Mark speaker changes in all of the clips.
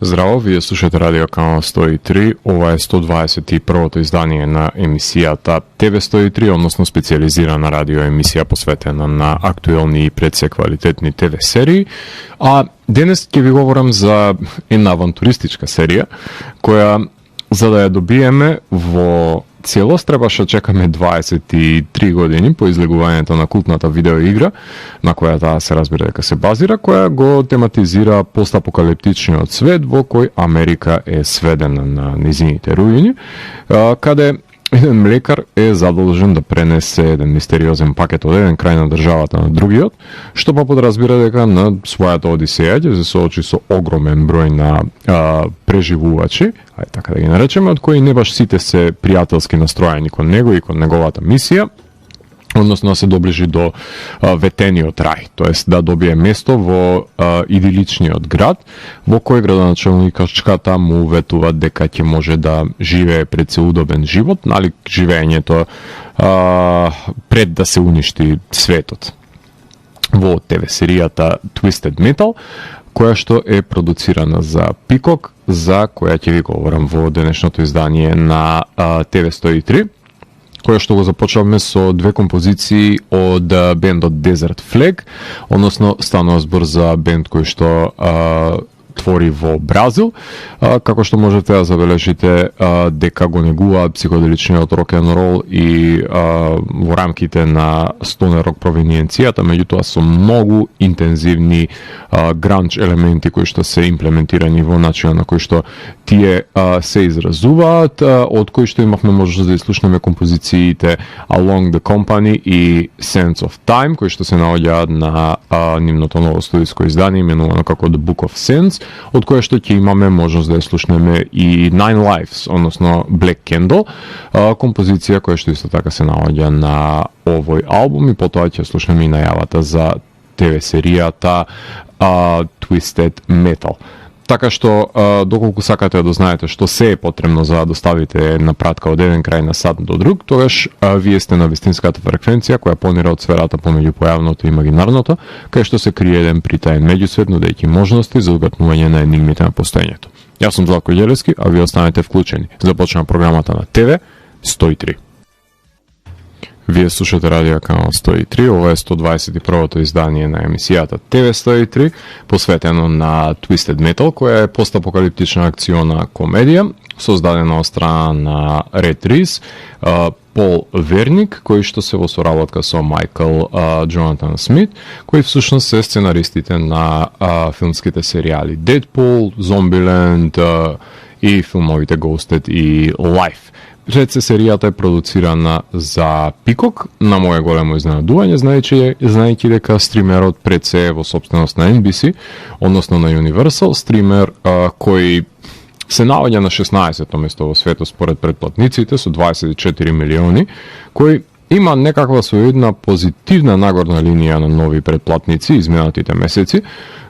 Speaker 1: Здраво, вие слушате радио канал 103, ова е 121-то издание на емисијата ТВ 103, односно специализирана радио емисија посветена на актуелни и предсе квалитетни ТВ серии, а денес ќе ви говорам за една авантуристичка серија, која за да ја добиеме во целост требаше да чекаме 23 години по излегувањето на култната видеоигра, на која таа се разбира дека се базира, која го тематизира постапокалиптичниот свет во кој Америка е сведена на низините руини, каде еден млекар е задолжен да пренесе еден мистериозен пакет од еден крај на државата на другиот, што па подразбира дека на својата одисеја ќе се соочи со огромен број на преживувачи, ајде така да ги наречеме, од кои не баш сите се пријателски настроени кон него и кон неговата мисија, односно да се доближи до ветениот рај, тоест да добие место во идиличниот град, во кој градоначалникачката му уветува дека ќе може да живее пред се удобен живот, нали, живеењето пред да се уништи светот. Во ТВ серијата Twisted Metal, која што е продуцирана за Peacock, за која ќе ви говорам во денешното издание на ТВ 103, која што го започнавме со две композиции од бендот Desert Flag, односно станува збор за бенд кој што твори во Бразил, како што можете да забележите дека го негуваат психоделичниот рок-н-рол и во рамките на стонер рок провиниенцијата, меѓутоа со многу интензивни гранч елементи кои што се имплементирани во начинот на кој што тие се изразуваат, од кои што имавме можност да изслушнеме композициите Along the Company и Sense of Time, кои што се наоѓаат на нивното ново студиско издание именувано како The Book of Sense, од која што ќе имаме можност да ја слушнеме и Nine Lives, односно Black Candle, композиција која што исто така се наоѓа на овој албум, и потоа ќе слушнеме и најавата за ТВ серијата Twisted Metal. Така што, доколку сакате да знаете што се е потребно за да доставите една пратка од еден крај на сад до друг, тогаш вие сте на вистинската фреквенција која понира од сферата помеѓу појавното и имагинарното, кај што се крие еден притаен меѓусвет, нудејќи можности за угатнување на енигмите на постоењето. Јас сум Златко Ѓелевски, а вие останете вклучени. Започнува програмата на ТВ 103. Вие слушате радио канал 103, ова е 121-то издание на емисијата ТВ 103, посветено на Twisted Metal, која е постапокалиптична акциона комедија, создадена од страна на Ред Рис, Пол Верник, кој што се во соработка со Майкл Джонатан Смит, кои всушност се сценаристите на филмските серијали Deadpool, Zombieland и филмовите Ghosted и Life. Пред се серијата е продуцирана за Peacock, на моје големо изненадување, знаејќи дека стримерот пред се е во собственост на NBC, односно на Universal, стример кој се наоѓа на 16-то место во светот според претплатниците со 24 милиони, кој има некаква сојудна позитивна нагорна линија на нови претплатници изминатите месеци,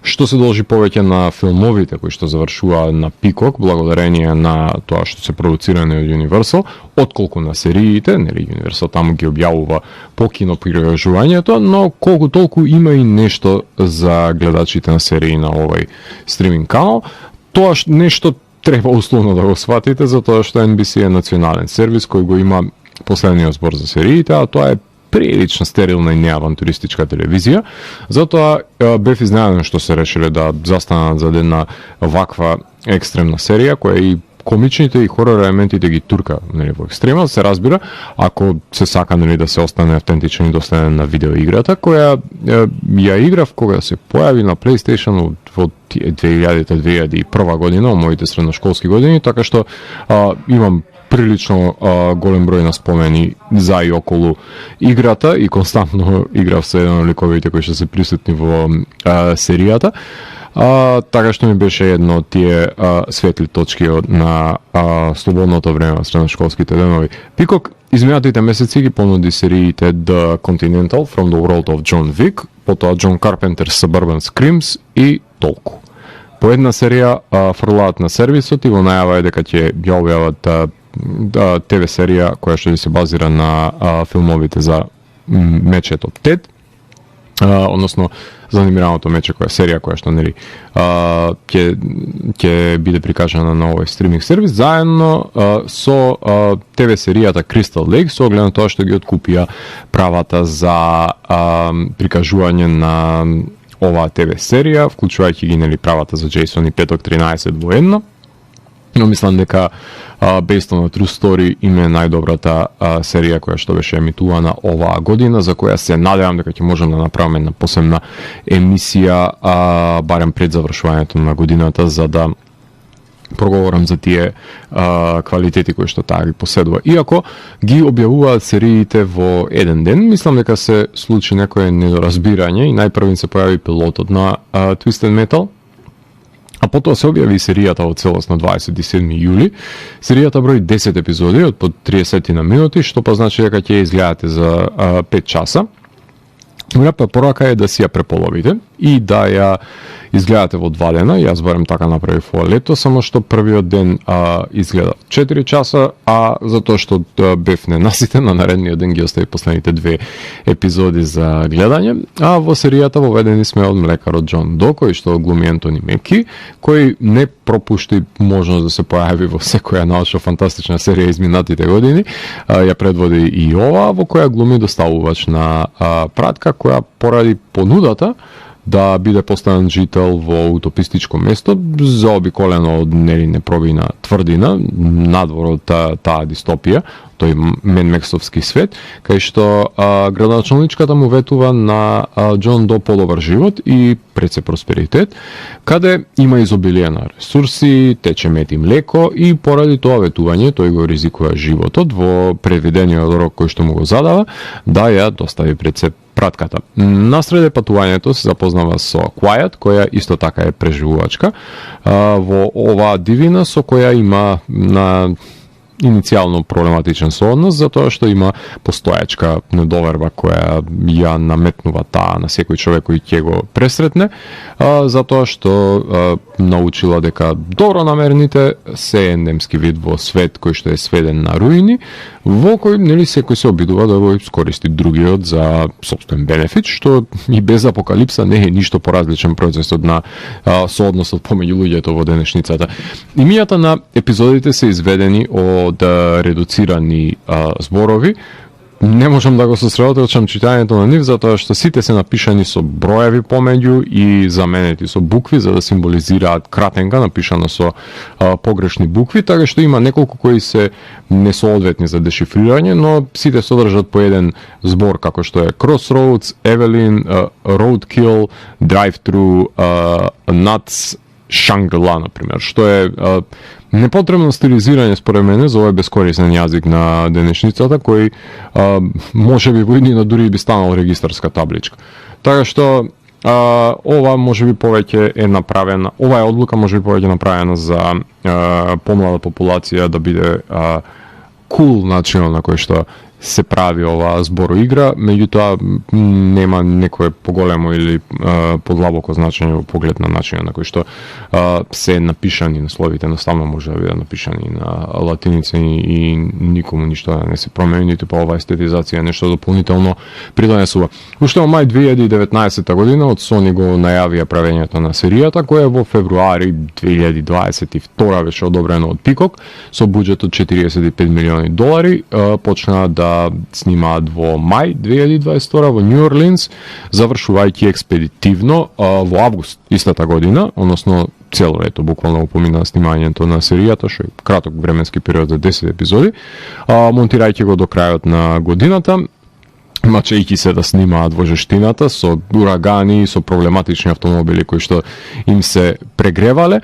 Speaker 1: што се должи повеќе на филмовите кои што завршува на Peacock, благодарение на тоа што се продуцирани од Universal, отколку на сериите, нели Universal таму ги објавува по киноприложувањето, но колку толку има и нешто за гледачите на серии на овој стриминг канал. Тоа нешто треба условно да го сватите, затоа што NBC е национален сервис кој го има последниот збор за сериите, а тоа е прилично стерилна и неавантуристичка телевизија. Затоа бев изненаден што се решиле да застанат за една ваква екстремна серија, која и комичните и хорор елементите ги турка, нели, во екстремал, се разбира, ако се сака, нели, да се остане автентичен и доследен на видеоиграта, која ја играв кога се појави на PlayStation во 2000-2001 година, во моите средношколски години, така што имам прилично голем број на спомени за и околу играта и константно играв со еден од ликовите кои што се присутни во серијата. Така што ми беше едно од тие светли точки на слободното време на средношколските денови. Peacock изминатите месеци ги понуди сериите The Continental, From the World of John Wick, потоа John Carpenter's Suburban Screams и толку. По една серија фрлаат на сервисот и во најава е дека ќе ја објават ТВ серија која што се базира на филмовите за мечето Тед, односно за анимираното мече, која серија која што нели ќе биде прикажана на овој стриминг сервис заедно со ТВ серијата Crystal Lake, со оглед на тоа што ги откупија правата за прикажување на оваа ТВ серија, вклучувајќи ги нели правата за Джейсон и Петок 13 во едно. Но мислам дека Based on a True Story им е најдобрата серија која што беше емитувана оваа година, за која се надевам дека ќе можеме да направиме една посебна емисија барем пред завршувањето на годината, за да проговорам за тие квалитети кои што таа ги поседува. Иако ги објавуваат сериите во еден ден, мислам дека се случи некое недоразбирање и најпрвен се појави пилотот на Twisted Metal, а потоа се објави серијата во целост на 27 јули. Серијата брои 10 епизоди од по 30 на минути, што па значи дека ќе изгледате за 5 часа. Моја препорака е да си ја преполовите и да ја изгледате во 2 дена. Јас барем така направив ова лето, само што првиот ден изгледа 4 часа, а затоа што бев ненаситен, на наредниот ден ги остави последните 2 епизоди за гледање. А во серијата воведени сме од млекарот Џон До, кој што глуми Ентони Меки, кој не пропушти можност да се појави во секоја научно-фантастична серија изминатите години. Ја предводи и ова, во која глуми доставувач на пратка, која поради понудата да биде поставен жител во утопистичко место, заобиколено од нели непробина тврдина, надвор од таа дистопија, тој менмексовски свет, кај што градоначалничката му ветува на Џон До подобар живот и пред се просперитет, каде има изобилие на ресурси, тече мед и млеко, и поради тоа ветување тој го ризикува животот во предвидениот рок кој што му го задава, да ја достави пред се пратката. Насреде патувањето се запознава со Quiet, која исто така е преживувачка во оваа дивина со која има на иницијално проблематичен сооднос, затоа што има постојачка недоверба која ја наметнува таа на секој човек кој ќе го пресретне, затоа што научила дека добронамерните се ендемски вид во свет кој што е сведен на руини, во кој нели секој се обидува да го искористи другиот за сопствен бенефит, што и без апокалипса не е ништо поразличен процесот на соодносот помеѓу луѓето во денешницата. Имињата на епизодите се изведени од редуцирани зборови. Не можам да го сосредоточам читањето на нив, затоа што сите се напишани со броеви помеѓу и заменети со букви, за да символизираат кратенка напишана со погрешни букви, така што има неколку кои се несоодветни за дешифрирање, но сите содржат по еден збор, како што е Crossroads, Evelyn, Roadkill, Drive-Thru, Nuts, Shangri-La, например, што е непотребно стилизирање според мене за овој бескорисен јазик на денешницата, кој може би во иднина дури би станал регистарска табличка. Така што ова може би повеќе е направена, оваа одлука може би повеќе направена за помлада популација да биде кул начинот на кој што се прави ова збороигра, меѓутоа нема некое поголемо или подлабоко значење во поглед на начинот на кој што се напишани насловите, едноставно може да бидат напишани на латиница и никому ништо да не се промени, ниту па ова естетизација нешто дополнително придонесува. Уште во мај 2019 година од Sony го најавија правењето на серијата, која во февруари 2022 беше одобрено од Peacock со буџет од $45 милиони, почнаа да снимаат во мај 2022 во Нью Орлинс, завршувајќи експедитивно во август истата година, односно цело лето буквално помина снимањето на серијата, што е краток временски период за 10 епизоди, монтирајќи го до крајот на годината, мачејќи се да снимаат во жештината со урагани, со проблематични автомобили кои што им се прегревале.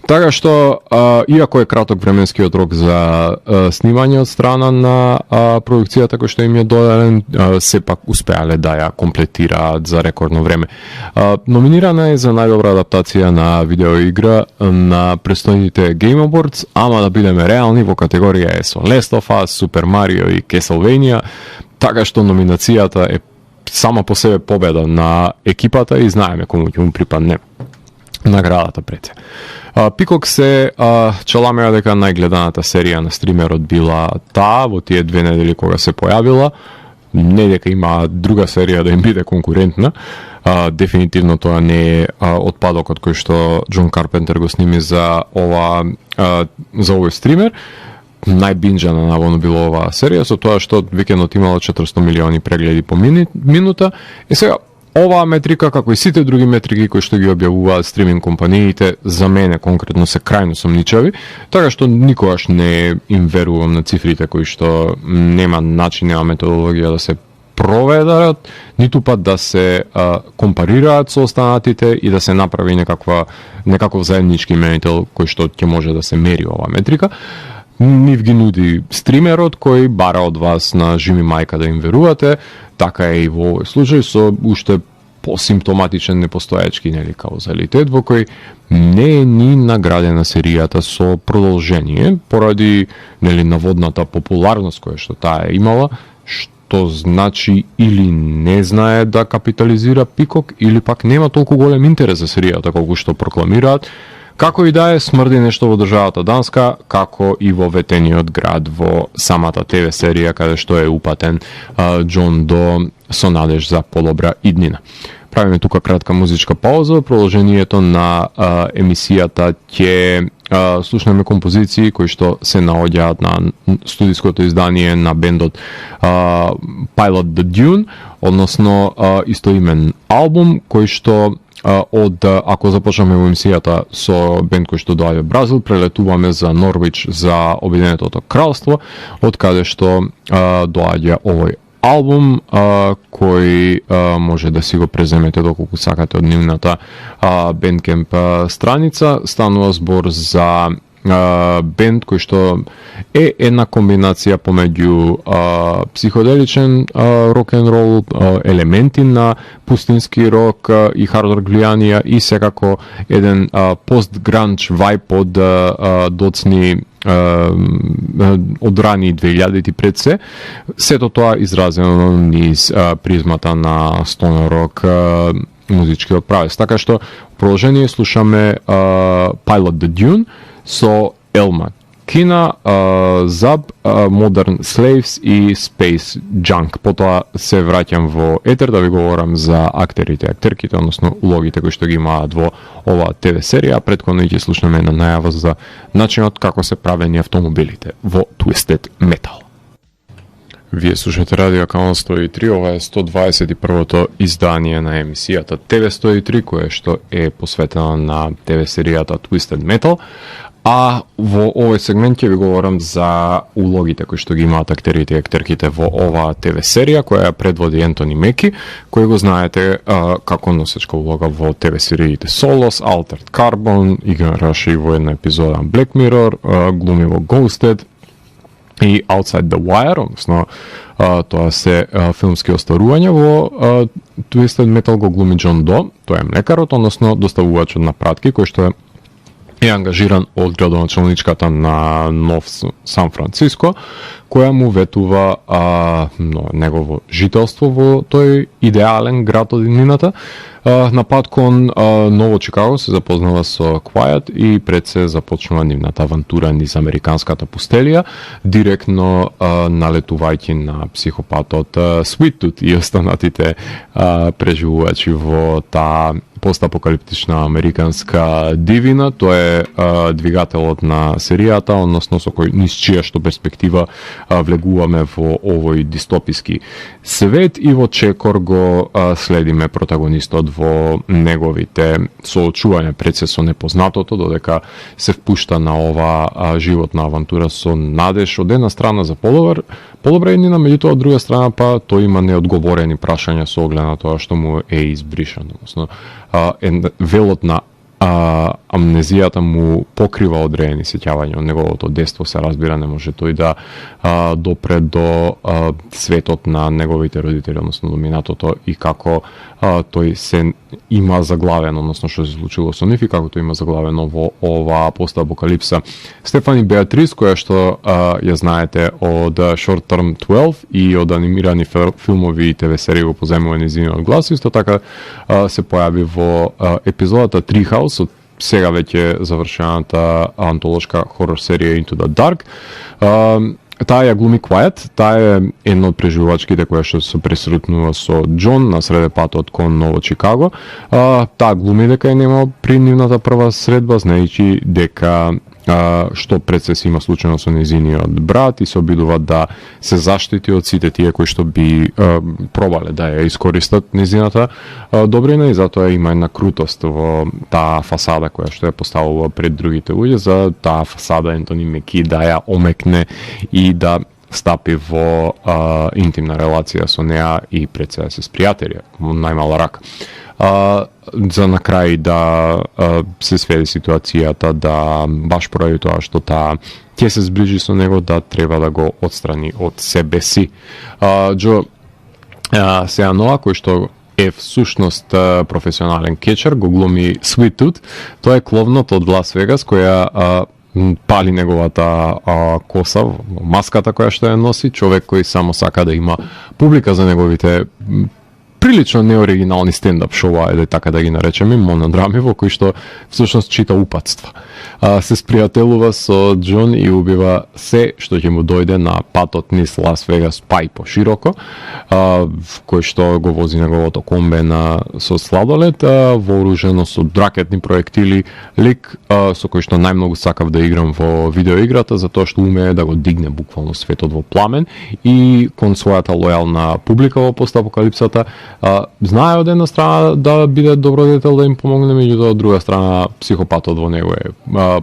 Speaker 1: Така што, иако е краток временскиот рок за снимање од страна на продукцијата кој што им е додаден, сепак успеале да ја комплетираат за рекордно време. Номинирана е за најдобра адаптација на видеоигра на престојните Game Awards, ама да бидеме реални, во категорија е со Last of Us, Super Mario и Castlevania, така што номинацијата е сама по себе победа на екипата и знаеме кому ќе му припадне наградата пред се. Peacock се чаламеа дека најгледаната серија на стримерот била таа во тие 2 недели кога се појавила. не дека има друга серија да им биде конкурентна. Дефинитивно тоа не е отпадокот кој што Џон Карпентер го сними за овој стример. Најбинџана наводно било оваа серија, со тоа што викендот имало 400 милиони прегледи по минута. И сега, оваа метрика, како и сите други метрики кои што ги објавуваат стриминг компаниите, за мене конкретно се крајно сомничави, така што никогаш не им верувам на цифрите кои што нема начин, нема методологија да се проведат, ниту пат да се компарираат со останатите и да се направи некаков заеднички именител кој што ќе може да се мери оваа метрика. Нив ги нуди стримерот кој бара од вас на жими мајка да им верувате, така е и во овој случај со уште посимптоматичен непостоечки каузалитет во кој не е ни наградена серијата со продолжение поради наводната популарност која што таа е имала, што значи или не знае да капитализира Пикок или пак нема толку голем интерес за серијата колку што прокламираат. Како и да е, смрди нешто во државата Данска, како и во ветениот град во самата ТВ серија каде што е упатен Џон до со надеж за подобра иднина. Правиме тука кратка музичка пауза, продолжението на емисијата ќе слушнеме композиции кои што се наоѓаат на студиското издание на бендот Pilot the Dune, односно истоимен албум кој што ако започнеме во емисијата со бенд кој што доаѓа Бразил, прелетуваме за Норвич, за Обединетото кралство, од каде што доаѓа овој албум кој може да си го преземете доколку сакате од нивната Bandcamp страница. Станува збор за бенд кој што е една комбинација помеѓу психоделичен рок-н-рол, елементи на пустински рок и хард рок влијанија и секако еден пост-гранч вајб од доцни од рани 2000-ти пред се. Сето тоа изразено низ призмата на стонер рок музичкиот правец. Така што в продолжение слушаме Pilot the Dune со Елма Кина, Zab, Modern Slaves и Space Junk. Потоа се враќам во етер да ви говорам за актерите и актерките, односно улогите кои што ги имаат во оваа ТВ серија. Претходно ќе слушнеме на најава за начинот како се правени автомобилите во Twisted Metal. Вие слушате Радио Канал 103, ова е 121-то издание на емисијата ТВ 103, кое што е посветено на ТВ серијата Twisted Metal. А во овој сегмент ќе ви говорам за улогите кои што ги имаат актерите и актерките во оваа ТВ серија, која ја предводи Ентони Меки, кој го знаете како носечка улога во ТВ сериите Solos, Altered Carbon, играше и во една епизода Black Mirror, глуми во Ghosted и Outside the Wire, односно тоа се филмски остварувања. Во Twisted Metal го глуми Џон До, тоа е млекарот, односно доставувачот на пратки, кој што е ангажиран од градоначалничката на Нов Сан Франциско, која му ветува негово жителство во тој идеален град од иднината. На пат кон Ново Чикаго се запознава со Quiet и пред се започнува нивната авантура низ американската пустелија, директно налетувајќи на психопатот Sweet Tooth и останатите преживувачи во таа постапокалиптична американска дивина. Тоа е двигателот на серијата, односно со кој низ чија што перспектива влегуваме во овој дистописки свет и во чекор го следиме протагонистот во неговите соочувања пред се со непознатото, додека се впушта на оваа животна авантура со надеж од една страна за подобра иднина, меѓутоа од друга страна па тој има неодговорени прашања со оглед на тоа што му е избришано. Односно велот на амнезијата му покрива одредени сеќавања од неговото детство, се разбира, не може тој да допре до светот на неговите родители, односно до минатото, и како тој се има заглавено, односно што се случило со нив и како тој има заглавено во оваа постапокалипса. Стефани Беатрис, која што ја знаете од Short Term 12 и од анимирани филмови и ТВ серии го поземува нејзиниот глас, исто така се појави во епизодата Treehouse од сега веќе завршената антолошка хорор серија Into the Dark. таа ја глуми Quiet, таа е една од преживувачките која што се пресретнува со Џон на среде патот кон Ново Чикаго. Таа глуми дека е немал при нивната прва средба, знаејќи дека што пред се има случајно со незиниот брат и се обидува да се заштити од сите тие кои што би пробале да ја искористат незината добрина, и затоа има една крутост во таа фасада која што ја поставува пред другите луѓе, за таа фасада Ентони Меки да ја омекне и да стапи во интимна релација со неа и пред се се спријатели во најмала рака. За на крај да се сведе ситуацијата да баш поради тоа што таа ќе се зближи со него, да треба да го отстрани од себе си. Џо сега Нова, кој што е всушност професионален кетчер, го глуми Sweet Tooth. Тоа е кловнот од Лас Вегас која пали неговата коса, маската која што ја носи, човек кој само сака да има публика за неговите прилично неоригинални стендап шоуа, или така да ги наречеме, монодрами во кои што всушност чита упатства. Се спријателува со Џон и убива се што ќе му дојде на патот низ Лас Вегас, па и пошироко, кој што го вози неговото комбе со сладолед, вооружено со ракетни проектили, лик со кој што најмногу сакав да играм во видеоиграта, затоа што умее да го дигне буквално светот во пламен, и кон својата лојална публика во постапокалипсата знае од една страна да биде добродетел, да им помогне, меѓутоа од друга страна психопатот во него е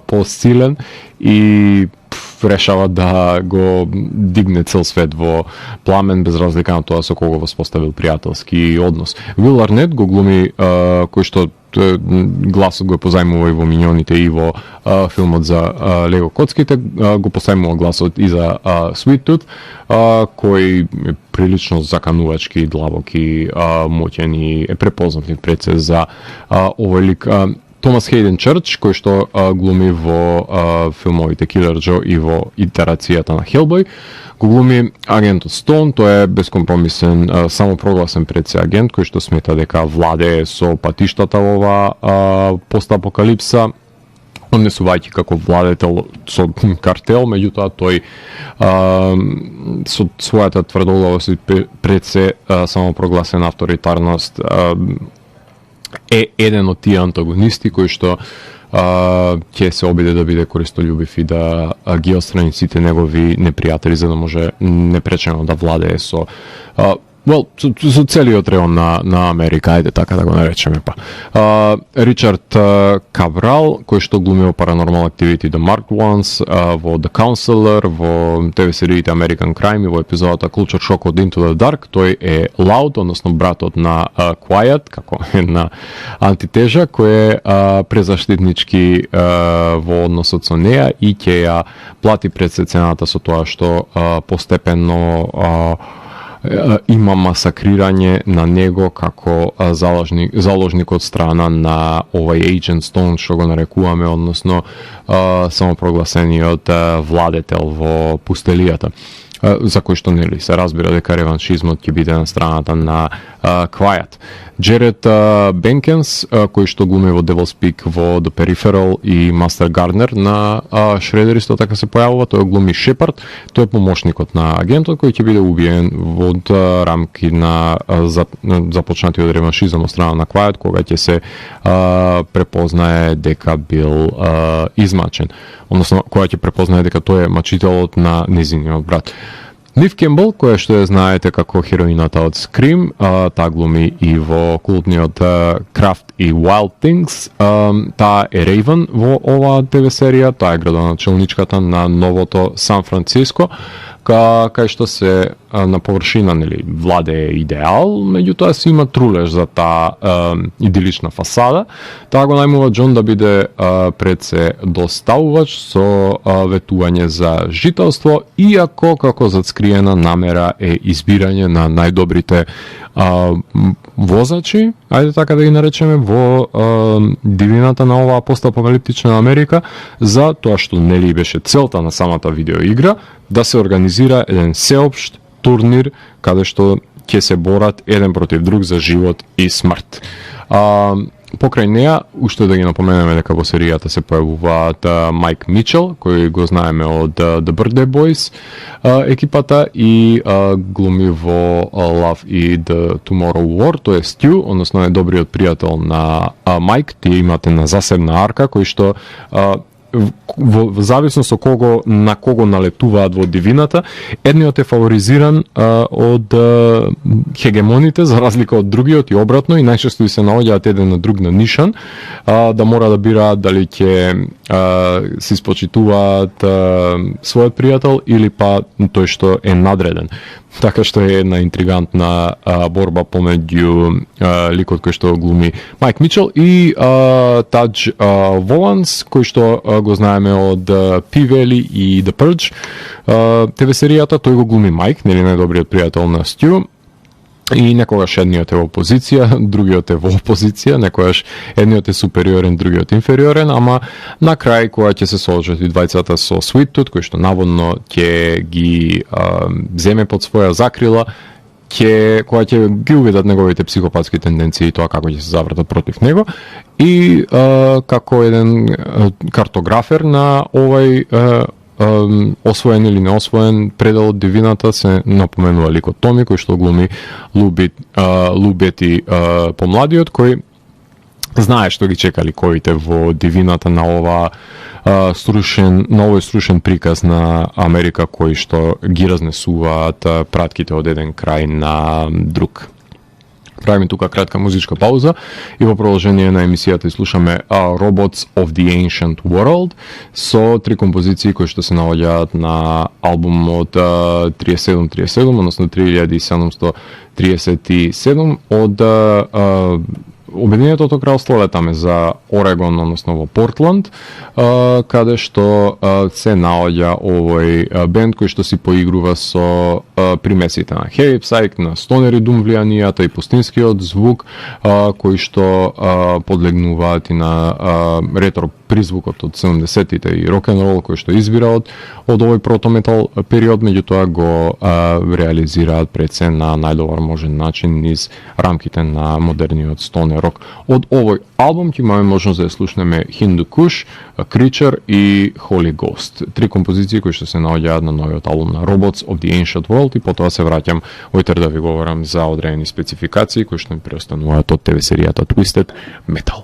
Speaker 1: посилен и решава да го дигне цел свет во пламен, без разлика на тоа со кого воспоставил пријателски однос. Уил Арнет го глуми, кој што гласот го позајмува и во Миньоните и во филмот за Лего коцките, го позајмува гласот и за Sweet Tooth, кој е прилично заканувачки, длабоки, моќен и е препознатлив пред се за овој лик. Томас Хейден Чърч, кој што глуми во филмовите Killer Joe и во итерацијата на Hellboy, го глуми агентот Стоун. Тој е безкомпромисен, самопрогласен пред се агент кој што смета дека владее со патиштата во ова постапокалипса, однесувајќи како владетел со картел, меѓутоа тој со својата тврдоглавост пред се самопрогласена авторитарност е еден од тие антагонисти кој што ќе се обиде да биде користолюбив и да ги отстрани сите негови непријатели, за да може непречено да владее со со целиот реон на Америка, ајде така да го наречеме. Ричард Кабрал, кој што глуми во Paranormal Activity The Marked Ones, во The Counselor, во ТВ сериите American Crime и во епизодата Culture Shock од Into the Dark. Тој е Loud, односно братот на Quiet, како една антитежа, кој е презаштитнички во односот со неа и ќе ја плати пред се цената со тоа што постепено има масакрирање на него како заложник од страна на овој Agent Stone, што го нарекуваме, односно самопрогласениот владетел во пустелијата, за кој што нели се разбира дека реваншизмот ќе биде на страната на Quiet. Джеред Бенкенс, кој што глуми во Devil's Peak, во The Peripheral и Master Gardener на Шредер, исто така се појавува. Тој глуми Шепард, тој е помошникот на агентот кој ќе биде убиен во рамки на започнатиот реваншизам од страна на Quiet, кога ќе се препознае дека бил измачен, односно кога ќе препознае дека тој е мачителот на незиниот брат. Нив Кембл, која што ја знаете како хероината од Scream, таа глуми и во култниот Craft и Wild Things. Таа е Raven во оваа ТВ серија, таа е градоначелничката на новото Сан Франциско, кај што се на површина нели владее идеал, меѓутоа се има трулеж за таа идилична фасада. Таа го најмува Џон да биде пред се доставувач со ветување за жителство, иако како зацкриена намера е избирање на најдобрите возачи, ајде така да ги наречеме, во дивината на оваа постапокалиптична Америка, за тоа што нели беше целта на самата видеоигра, да се организира еден сеопшт турнир каде што ќе се борат еден против друг за живот и смрт. Покрај неа, уште да ги напоменеме дека во серијата се појавуваат Майк Мичел, кој го знаеме од The Birthday Boys екипата и глуми во Love и The Tomorrow War, тој е Стю, односно е добриот пријател на Майк. Тие имате на засебна арка, кој што во зависност од на кого налетуваат во дивината, едниот е фаворизиран од хегемоните за разлика од другиот и обратно, и најчесто и се наоѓаат еден на друг на нишан, да мора да бираат дали ќе се испочитуваат својот пријател или па тој што е надреден. Така што е една интригантна борба помеѓу ликот кој што глуми Майк Мичел и Тадж Воланс, кој што го знаеме од P-Valley и The Purge ТВ серијата. Тој го глуми Майк, нели најдобриот пријател на Стю. И некогаш едниот е во опозиција, другиот е во опозиција, некогаш едниот е супериорен, другиот инфериорен, ама на крај кога ќе се сложат и двајцата со Sweet Tooth, кој што наводно ќе ги земе под своја закрила, кога ќе ги увидат неговите психопатски тенденции и тоа како ќе се завртат против него, и како еден картографер на овај освоен или неосвоен предел од дивината се напоменува ликот Томи, кој што глуми Лубети помладиот, кој знае што ги чека ликовите во дивината на овој струшен приказ на Америка, кој што ги разнесуваат пратките од еден крај на друг. Правиме тука кратка музичка пауза и во продолжение на емисијата слушаме Robots of the Ancient World со 3 композиции кои што се наоѓаат на албумот 3737, односно 3737 од Обединетото кралство, летаме за Орегон, односно во Портланд, каде што се наоѓа овој бенд кој што си поигрува со примесите на Heavy Psych, на стонери дум влијанијата и пустинскиот звук, кој што подлегнуваат и на ретро призвукот од 70-тите и рок-н-рол кој што избира од овој протометал период, меѓутоа го реализираат пред се на најдобар можен начин низ рамките на модерниот стонер рок. Од овој албум ќе имаме можност да ја слушнеме Hindu Kush, Creature и Holy Ghost. 3 композиции кои што се наоѓаат на новиот албум на Robots of the Ancient World, и потоа се враќам ојтер да ви говорам за одредени спецификации кои што ми преостануваат од ТВ серијата Twisted Metal.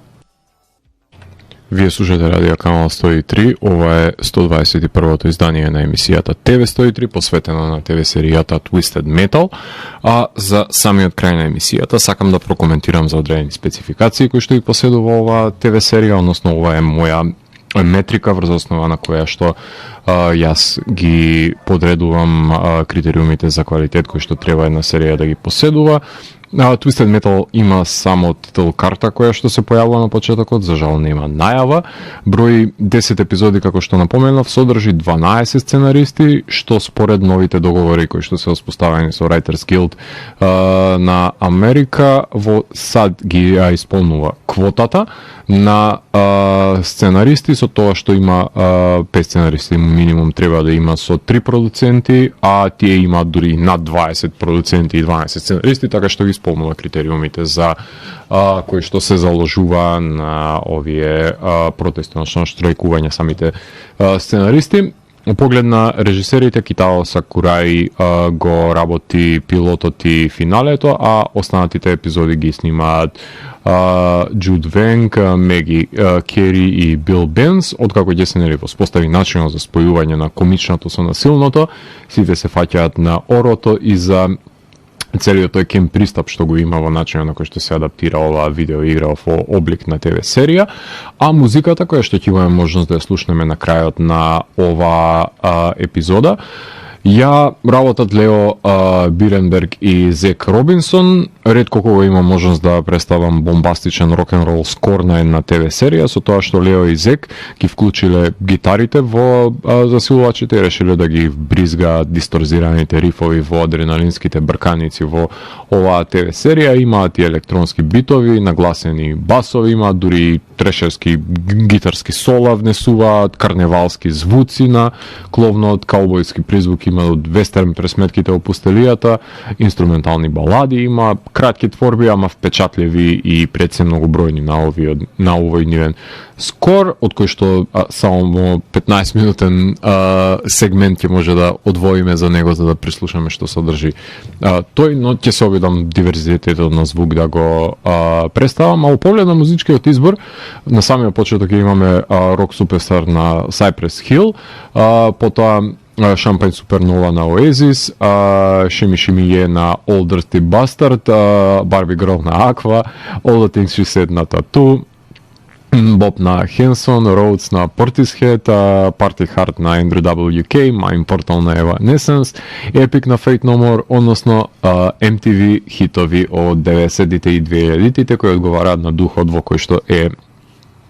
Speaker 1: Вие слушате Радио Канал 103, ова е 121-то издание на емисијата ТВ 103, посветена на ТВ серијата Twisted Metal, а за самиот крај на емисијата сакам да прокоментирам за одредени спецификации кои што ги поседува оваа ТВ серија, односно ова е моја метрика врз основа на која што јас ги подредувам критериумите за квалитет кои што треба една серија да ги поседува. Twisted Metal има само титул карта која што се појавува на почетокот, за жал нема најава. Број 10 епизоди, како што напоменав, содржи 12 сценаристи, што според новите договори кои што се воспоставени со Writers Guild на Америка во САД ги исполнува квотата на сценаристи, со тоа што има 5 сценаристи минимум треба да има со 3 продуценти, а тие имаат дури над 20 продуценти и 12 сценаристи, така што ги исполнува критериумите за кои што се заложува на овие протести, односно штрајкување самите сценаристи. Во поглед на режисерите, Китао Сакураи го работи пилотот и финалето, а останатите епизоди ги снимаат Джуд Венг, Меги Кери и Бил Бенс. Откако ќе се воспостави начинот за спојување на комичното со насилното, сите се фаќаат на орото и за целиот тој кен пристап што го има во начинот на кој што се адаптира оваа видеоигра во облик на ТВ серија, а музиката која што ќе имаме можност да ја слушнеме на крајот на оваа епизода ја работат Лео Биренберг и Зек Робинсон. Ретко кога има можност да представам бомбастичен рок-н-рол скор на една ТВ серија, со тоа што Лео и Зек ги вклучиле гитарите во засилувачите и решиле да ги бризгаат дисторзираните рифови во адреналинските брканици во оваа ТВ серија. Имаат и електронски битови, нагласени басови, имаат дури трешерски гитарски сола внесуваат, карневалски звуци на кловнот, каубојски призвук има од вестерн пресметките во пустелијата, инструментални балади има, кратки творби, ама впечатливи и пред се многобројни на овој нивен скор, од кој што само 15 минутен сегмент ќе може да одвоиме за него за да прислушаме што содржи тој, но ќе се обидам диверзитетот на звук да го представам. А во поглед на музичкиот избор, на самиот почеток имаме рок суперстар на Cypress Hill, потоа Champagne Supernova на Oasis, Shimmy Shimmy Ye на Old Dirty Bastard, Barbie Girl на Aqua, All the Things She Said на Tattoo, Bob на Hanson, Rhodes на Portishead, Party Hard на Andrew WK, Mime Portal на Evanescence, Epic на Fate No More, односно MTV хитови од 90-тите и 2000-тите кои одговараат на духот во кој што е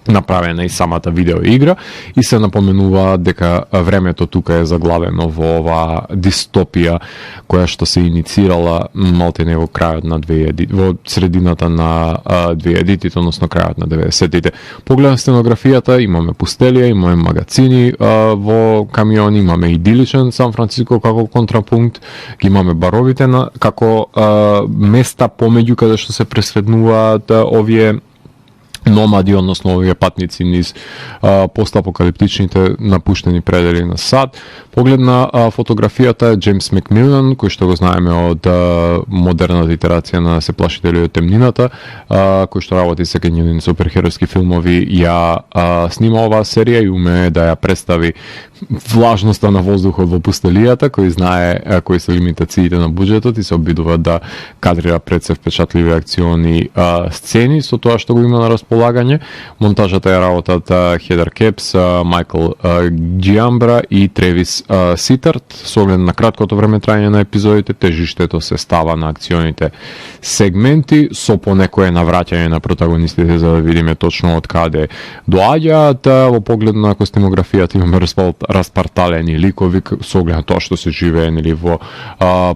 Speaker 1: направена и самата видеоигра и се напоменува дека времето тука е заглавено во оваа дистопија која што се иницирала малтене во крајот на 2000, во средината на 2000-тите, односно крајот на 90-тите. Погледам сценографијата, имаме пустелија, имаме магазини во камиони, имаме идиличен Сан Франциско како контрапункт, ги имаме баровите како места помеѓу каде што се пресреднуваат овие номади, односно овие патници низ постапокалиптичните напуштени предели на САД. Поглед на фотографијата е Джеймс Макмилан, кој што го знаеме од модерната итерација на Се плашите ли од темнината, кој што работи секој нивни суперхеројски филмови, ја снима оваа серија и умее да ја представи влажноста на воздухот во пустелијата, кој знае кои се лимитациите на буџетот и се обидува да кадрира пред се впечатливи акциони сцени со тоа што го има на располагање. Монтажата е работат Хедер Кепс, Майкл Джиамбра и Тревис Ситарт. Со оглед на краткото време трајање на епизодите, тежиштето се става на акционите сегменти со понекое навраќање на протагонистите за да видиме точно од каде доаѓаат. Во поглед на костимографијата имаме распарталени ликови со оглед на тоа што се живее нели во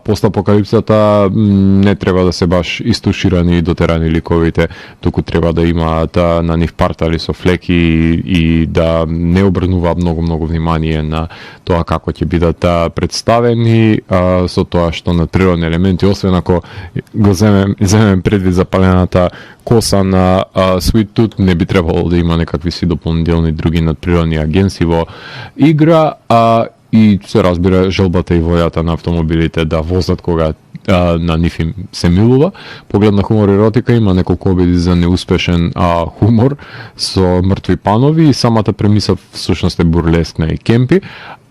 Speaker 1: постапокалипсата. Не треба да се баш истуширани и дотерани ликовите, туку треба да имаат на нив партали со флеки и да не обрнуваат многу внимание на тоа како ќе бидат представени, со тоа што на природни елементи, освен ако го земем предвид запалената коса на Sweet Tooth, не би требало да има некакви си дополнителни други надприродни агенси во игра, и се разбира желбата и војата на автомобилите да возат кога на нив им се милува. Поглед на хумор и еротика, има неколку обиди за неуспешен хумор со мртви панови и самата премиса всушност е бурлескна и кемпи,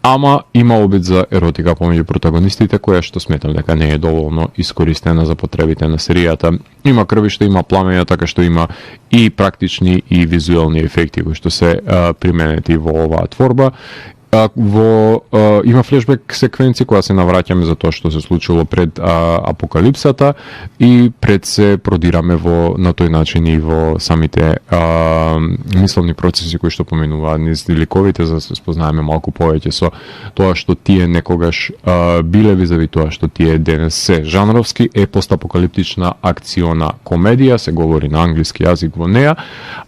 Speaker 1: ама има обид за еротика помеѓу протагонистите, која што сметам дека не е доволно искористена за потребите на серијата. Има крвиште, има пламења, така што има и практични и визуелни ефекти кои што се применети во оваа творба. Има флешбек секвенци која се навраќаме за тоа што се случило пред апокалипсата и пред се продираме на тој начин и во самите мисловни процеси кои што поминуваат низ ликовите, за да се спознаеме малку повеќе со тоа што тие некогаш биле визави тоа што тие денес се. Жанровски е постапокалиптична акциона комедија, се говори на англиски јазик во неа,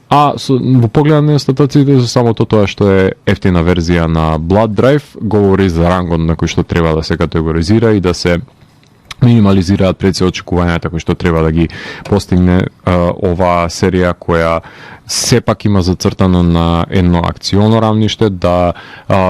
Speaker 1: а во поглед на статуците за самото тоа што е ефтина верзија на Blood Drive, говори за рангот на кој што треба да се категоризира и да се минимализираат пред се очекувањата кои што треба да ги постигне оваа серија, која сепак има зацртано на едно акционо рамниште да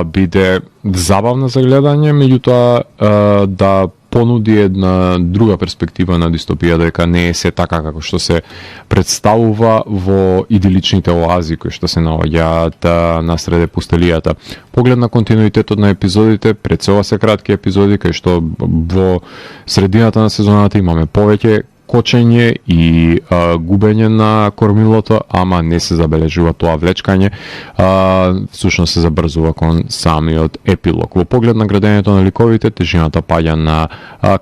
Speaker 1: биде забавна за гледање, меѓутоа да понуди една друга перспектива на дистопија, дека не е се така како што се представува во идиличните оази кои што се наоѓаат насреде пустелијата. Поглед на континуитетот на епизодите, пред се ова се кратки епизоди, кај што во средината на сезоната имаме повеќе кочење и губење на кормилото, ама не се забележува тоа влечкање, всушност се забрзува кон самиот епилог. Во поглед на градењето на ликовите, тежината паѓа на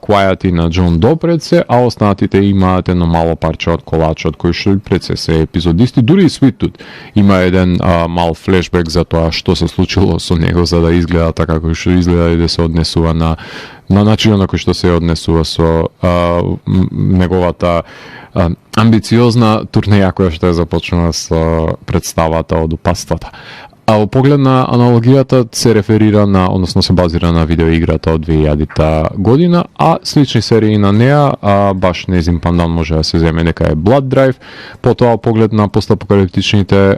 Speaker 1: Quiet и на Джон До пред се, а останатите имаат едно мало парче од колачот кој што пред се епизодисти. Дури и Sweet Tooth има еден мал флешбек за тоа што се случило со него за да изгледа така како што изгледа и да се однесува на на начинот на кој што се однесува со неговата амбициозна турнеја која што е започнала со представата од упатствата. А во поглед на аналогијата се реферира на, односно се базира на видеоиграта од 2000 година, а слични серии на неа, баш нејзин пандан може да се земе дека е Blood Drive, потоа поглед на постапокалиптичните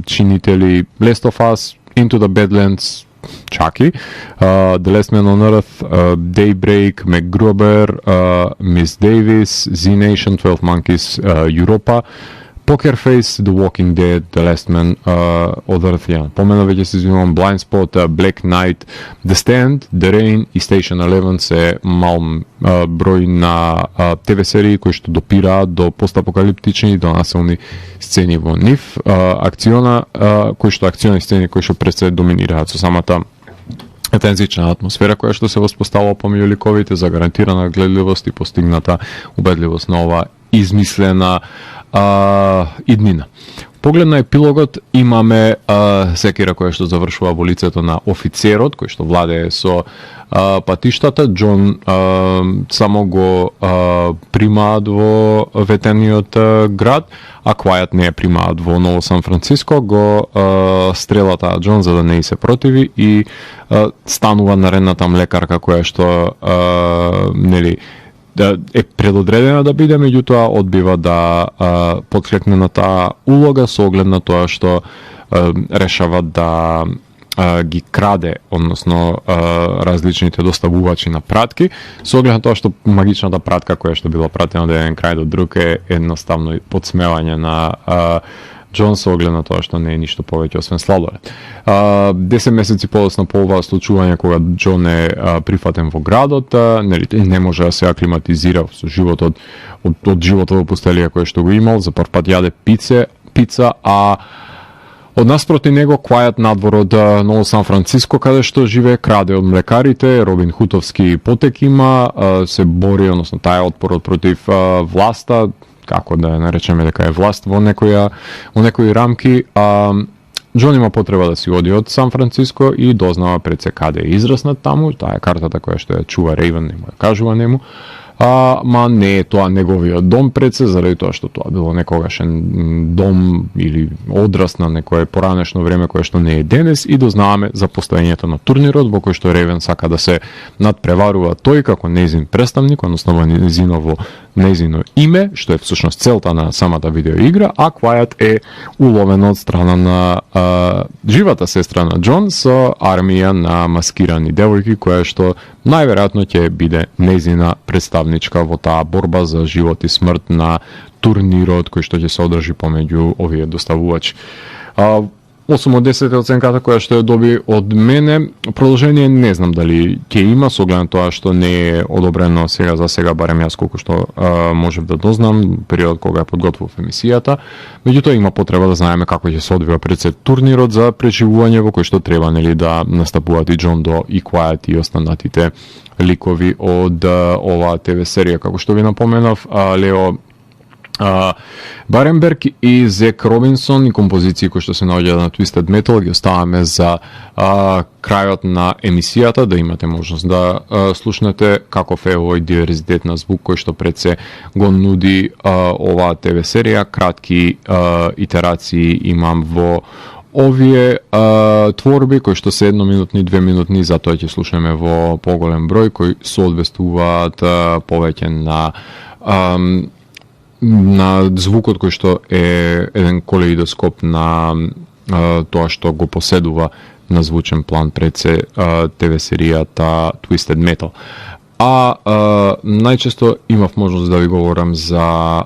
Speaker 1: чинители Last of Us, Into the Badlands, Chucky, The Last Man on Earth, Daybreak, MacGruber, Miss Davis, Z-Nation, 12 Monkeys, Europa, Poker Face, The Walking Dead, The Last Man on Earth, помена веќе се извинувам, Blind Spot, Black Knight, The Stand, The Rain и Station 11 се мал број на ТВ серии кои што допираат до постапокалиптични и до насилни сцени во нив, кои што акциони сцени кои што пред се доминираат со самата тензична атмосфера која што се воспоставува помеѓу ликовите за гарантирана гледливост и постигната убедливост на ова измислена иднина. Поглед на епилогот имаме секира која што завршува во лицето на офицерот кој што владее со патиштата. Џон само го примаат во ветениот град, а Квајат не е примаат во Ново Сан Франциско, го стрела таа Џон за да не се противи и станува наредната млекарка која што нели да е предодредена да биде, меѓутоа одбива да подклекне на таа улога со оглед на тоа што решава да ги краде, односно различните доставувачи на пратки, со оглед на тоа што магичната пратка која што била пратена од еден крај до друг е едноставно подсмевање на Џон со оглед на тоа што не е ништо повеќе освен сладолед. 10 месеци подоцна по ова случување кога Џон е прифатен во градот, не може да се аклиматизира со животот од животот во пустелија кој што го имал, за прв пат јаде пица, а од наспроти него Квајат надвор од Ново Сан Франциско, каде што живее, краде од млекарите, Робин Хутовски потек има, се бори, односно таа е отпорот против власта, како да наречеме дека е власт во некои рамки. Џон има потреба да си оди од Сан Франциско и дознава пред се каде е израснат таму, таа е картата која што ја чува Рейвен, не му ја кажува нему. Ма не е тоа неговиот дом пред се, заради тоа што тоа било некогашен дом или одрас на некое поранешно време кое што не е денес, и дознаваме за постоењето на турнирот во кој што Рейвен сака да се надпреварува тој како нејзин представник, односно во нејзино име, што е всушност целта на самата видеоигра, а Квајат е уловен од страна на живата сестра на Џон со армија на маскирани девојки, која што најверојатно ќе биде нејзина представничка во таа борба за живот и смрт на турнирот кој што ќе се одржи помеѓу овие доставувачи. 8 од 10 е оценката која што ја доби од мене. Продолжение не знам дали ќе има, со оглед на тоа што не е одобрено за сега, барем јас колку што можев да дознам, период кога ја подготвував емисијата. Меѓутоа има потреба да знаеме како ќе се одвива пред се турнирот за преживување во кој што треба да настапуваат и Џон До и Квајат и останатите ликови од оваа ТВ серија. Како што ви напоменав, Лео Баренберг и Зек Робинсон и композиции кои што се наоѓаат на Twisted Metal ги оставаме за крајот на емисијата, да имате можност да слушнете каков е овој диверзитет на звук кој што пред се го нуди оваа ТВ серија. Кратки итерации имам во овие творби кои што се 1 минутни, 2 минутни, затоа ќе слушаме во поголем број кои соодветствуваат повеќе на звукот кој што е еден колеидоскоп на тоа што го поседува на звучен план пред се ТВ серијата Twisted Metal. Најчесто имав можност да ви говорам за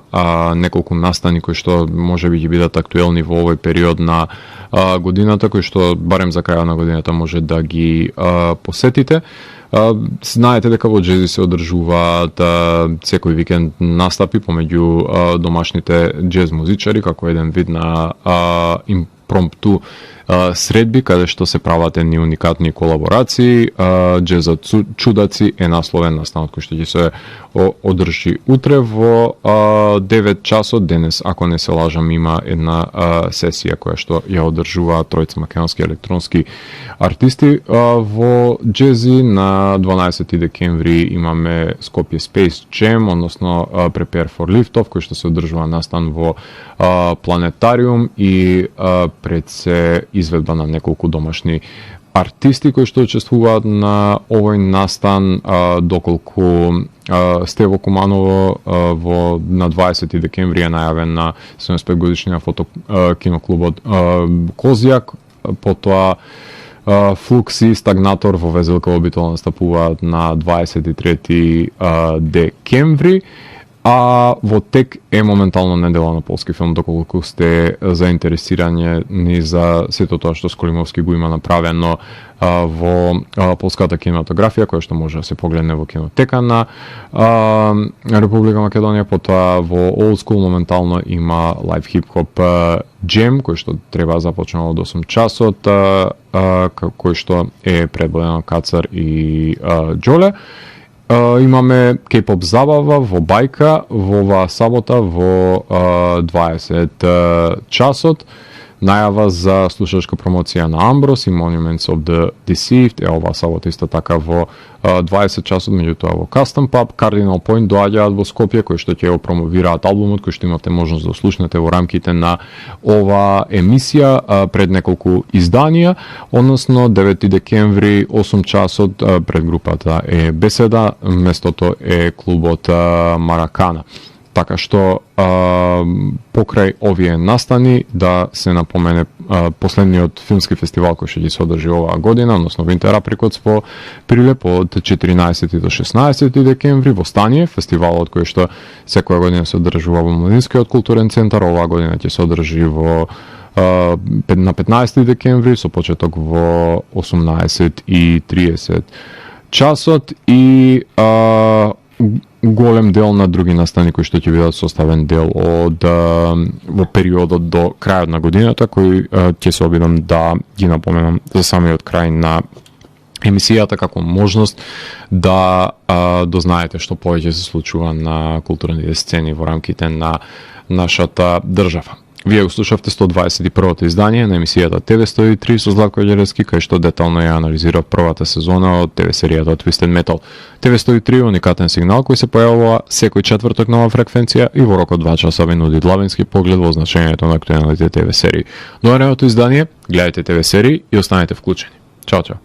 Speaker 1: неколку настани кои што можеби ќе бидат актуелни во овој период на годината, кои што барем за крајот на годината може да ги посетите. Знаете дека во Джези се одржуваат секој викенд настапи помеѓу домашните джез музичари како еден вид на импромпту средби каде што се прават едни уникатни колаборации. Джезот чудаци е насловен настанот кој што ќе се одржи утре во 9 часот. Денес, ако не се лажам, има една сесија која што ја одржува тројца македонски електронски артисти во Джези. На 12 декември имаме Skopje Space Jam, односно Prepare for Liftoff, кој што се одржува настан во Планетариум и пред се изведба на неколку домашни артисти кои што учествуваат на овој настан, доколку Стево Куманово на 20 декември е најавен на 75 годишниот киноклубот Козјак, потоа Флукс и Стагнатор во Везелка обително настапуваат на 23 декември. А во тек е моментално недела на полски филм, доколку сте заинтересирани ни за сето тоа што Сколимовски го има направено во полската кинематографија, која што може да се погледне во кинотека на Република Македонија. Потоа во Old School моментално има Live Hip Hop Jam, кој што треба да започне од 8 часот, кој што е предводен од Кацар и Џоле. Имаме K-pop забава во Бајка во оваа сабота во 20 часот. Најава за слушачка промоција на Амброс и Monuments of the Deceived е оваа сабота исто така во 20 часот, меѓутоа во Custom Pub. Cardinal Point доаѓаат во Скопје, кои што ќе го промовираат албумот, кој што имате можност да слушнете во рамките на оваа емисија пред неколку изданија, односно 9 декември 8 часот пред групата е Беседа, местото е клубот Маракана. Така што покрај овие настани да се напомене последниот филмски фестивал кој што ќе се одржи оваа година, односно Winter Apricots во Прилеп од 14 до 16 декември во Стание, фестивалот кој што секоја година се одржува во Младинскиот културен центар, оваа година ќе се одржи во на 15 декември со почеток во 18:30 часот и голем дел на други настани кои што ќе бидат составен дел од во периодот до крајот на годината, кои ќе се обидам да ги напоменам за самиот крај на емисијата како можност да дознаете што повеќе се случува на културните сцени во рамките на нашата држава. Вие го слушавте 121-то издание на емисијата TV103 со Златко Ѓеревски, кај што детално ја анализира првата сезона од ТВ серијата Twisted Metal. TV103 е уникатен сигнал кој се појавува секој четврток нова фреквенција и во рок од 2 часа ви нуди длабински поглед во значењето на актуелните ТВ серии. До наредното издание, гледајте ТВ серии и останете вклучени. Чао, чао.